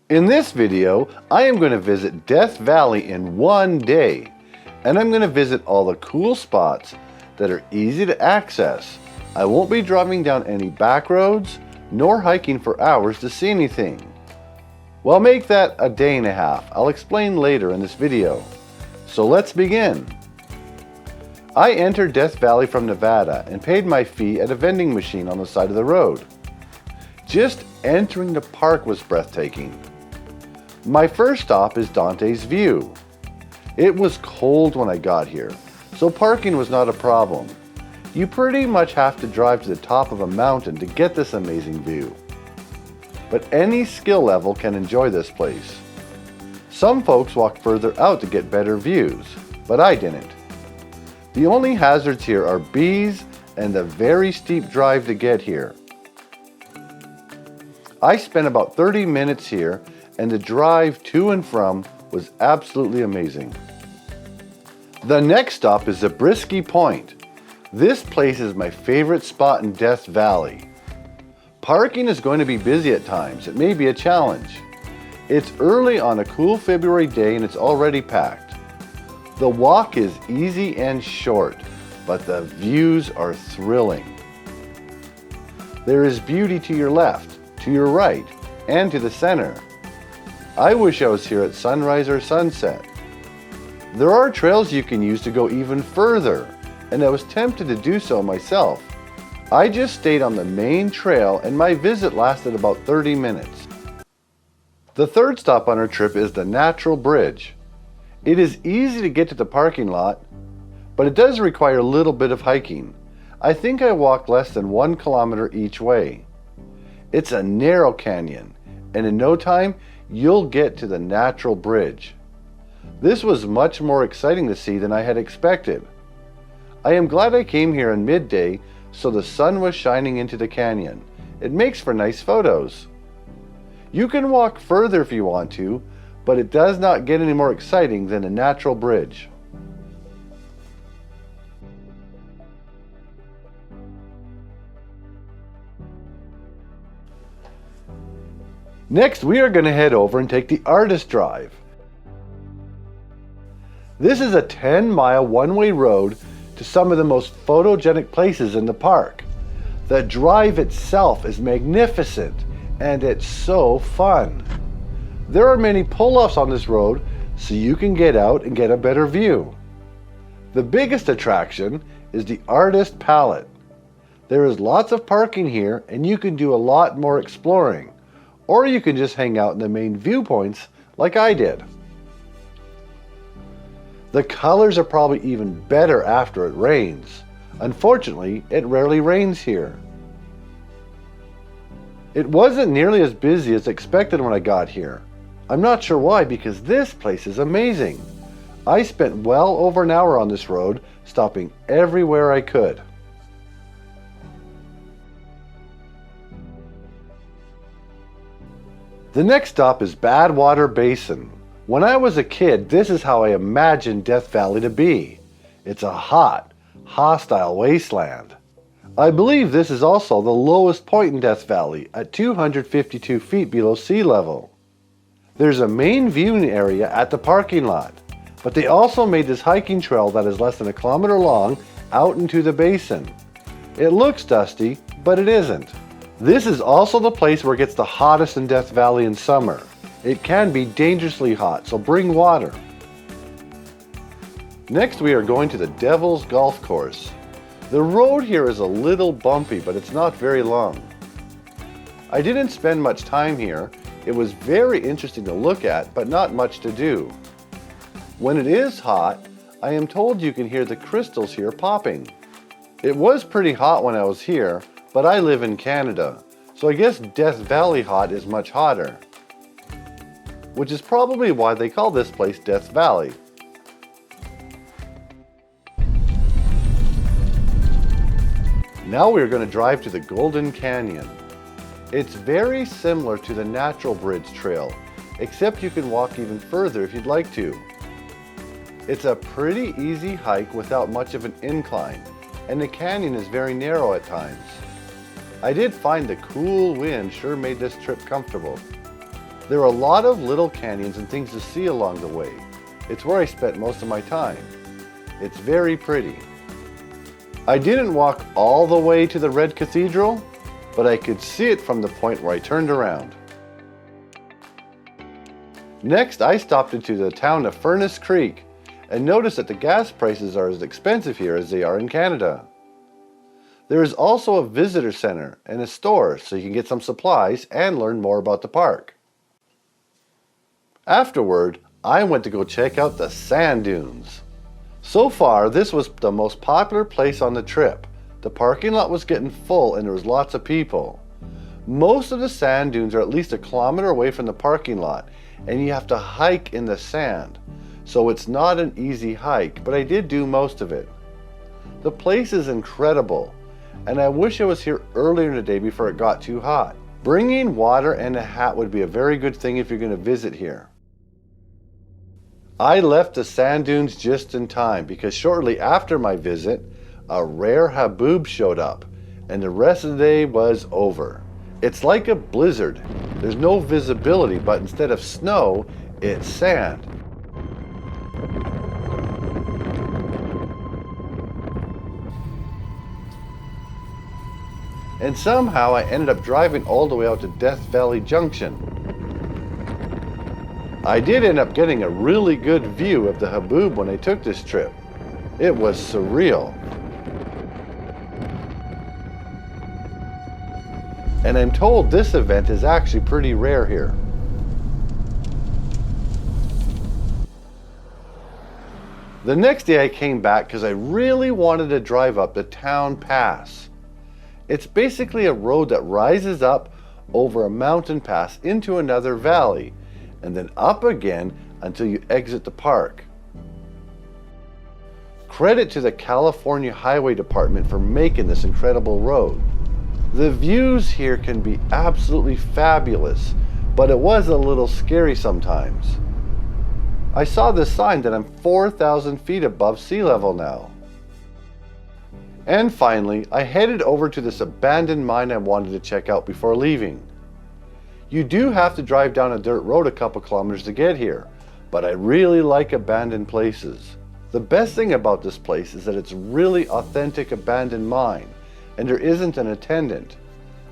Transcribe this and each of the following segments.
In this video, I am going to visit Death Valley in one day, and I'm going to visit all the cool spots that are easy to access. I won't be driving down any back roads, nor hiking for hours to see anything. Well, make that a day and a half. I'll explain later in this video. So let's begin. I entered Death Valley from Nevada and paid my fee at a vending machine on the side of the road. Just entering the park was breathtaking. My first stop is Dante's View. It was cold when I got here, so parking was not a problem. You pretty much have to drive to the top of a mountain to get this amazing view. But any skill level can enjoy this place. Some folks walk further out to get better views, but I didn't. The only hazards here are bees and the very steep drive to get here. I spent about 30 minutes here, and the drive to and from was absolutely amazing. The next stop is Zabriskie Point. This place is my favorite spot in Death Valley. Parking is going to be busy at times. It may be a challenge. It's early on a cool February day and it's already packed. The walk is easy and short, but the views are thrilling. There is beauty to your left, to your right, and to the center. I wish I was here at sunrise or sunset. There are trails you can use to go even further, and I was tempted to do so myself. I just stayed on the main trail and my visit lasted about 30 minutes. The third stop on our trip is the Natural Bridge. It is easy to get to the parking lot, but it does require a little bit of hiking. I think I walked less than 1 kilometer each way. It's a narrow canyon, and in no time, you'll get to the Natural Bridge. This was much more exciting to see than I had expected. I am glad I came here in midday so the sun was shining into the canyon. It makes for nice photos. You can walk further if you want to, but it does not get any more exciting than a Natural Bridge. Next, we are going to head over and take the Artist Drive. This is a 10-mile one-way road to some of the most photogenic places in the park. The drive itself is magnificent and it's so fun. There are many pull-offs on this road so you can get out and get a better view. The biggest attraction is the Artist Palette. There is lots of parking here and you can do a lot more exploring. Or you can just hang out in the main viewpoints like I did. The colors are probably even better after it rains. Unfortunately, it rarely rains here. It wasn't nearly as busy as expected when I got here. I'm not sure why, because this place is amazing. I spent well over an hour on this road, stopping everywhere I could. The next stop is Badwater Basin. When I was a kid, this is how I imagined Death Valley to be. It's a hot, hostile wasteland. I believe this is also the lowest point in Death Valley at 252 feet below sea level. There's a main viewing area at the parking lot, but they also made this hiking trail that is less than 1 kilometer long out into the basin. It looks dusty, but it isn't. This is also the place where it gets the hottest in Death Valley in summer. It can be dangerously hot, so bring water. Next, we are going to the Devil's Golf Course. The road here is a little bumpy, but it's not very long. I didn't spend much time here. It was very interesting to look at, but not much to do. When it is hot, I am told you can hear the crystals here popping. It was pretty hot when I was here, but I live in Canada, so I guess Death Valley hot is much hotter. Which is probably why they call this place Death Valley. Now we're going to drive to the Golden Canyon. It's very similar to the Natural Bridge Trail, except you can walk even further if you'd like to. It's a pretty easy hike without much of an incline, and the canyon is very narrow at times. I did find the cool wind sure made this trip comfortable. There are a lot of little canyons and things to see along the way. It's where I spent most of my time. It's very pretty. I didn't walk all the way to the Red Cathedral, but I could see it from the point where I turned around. Next, I stopped into the town of Furnace Creek and noticed that the gas prices are as expensive here as they are in Canada. There is also a visitor center and a store so you can get some supplies and learn more about the park. Afterward, I went to go check out the sand dunes. So far, this was the most popular place on the trip. The parking lot was getting full and there was lots of people. Most of the sand dunes are at least a kilometer away from the parking lot, and you have to hike in the sand. So it's not an easy hike, but I did do most of it. The place is incredible, and I wish I was here earlier in the day before it got too hot. Bringing water and a hat would be a very good thing if you're going to visit here. I left the sand dunes just in time because shortly after my visit, a rare haboob showed up, and the rest of the day was over. It's like a blizzard. There's no visibility, but instead of snow, it's sand. And somehow I ended up driving all the way out to Death Valley Junction. I did end up getting a really good view of the haboob when I took this trip. It was surreal. And I'm told this event is actually pretty rare here. The next day I came back because I really wanted to drive up the Towne Pass. It's basically a road that rises up over a mountain pass into another valley, and then up again until you exit the park. Credit to the California Highway Department for making this incredible road. The views here can be absolutely fabulous, but it was a little scary sometimes. I saw this sign that I'm 4,000 feet above sea level now. And finally, I headed over to this abandoned mine I wanted to check out before leaving. You do have to drive down a dirt road a couple kilometers to get here, but I really like abandoned places. The best thing about this place is that it's really authentic abandoned mine, and there isn't an attendant.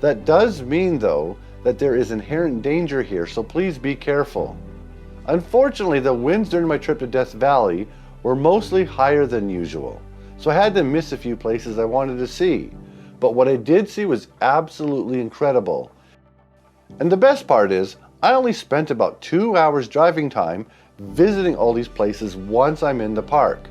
That does mean though that there is inherent danger here, so please be careful. Unfortunately, the winds during my trip to Death Valley were mostly higher than usual, so I had to miss a few places I wanted to see. But what I did see was absolutely incredible. And the best part is, I only spent about 2 hours driving time visiting all these places once I'm in the park.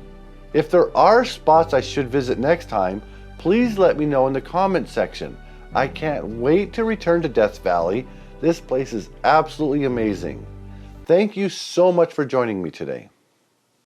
If there are spots I should visit next time, please let me know in the comment section. I can't wait to return to Death Valley. This place is absolutely amazing. Thank you so much for joining me today.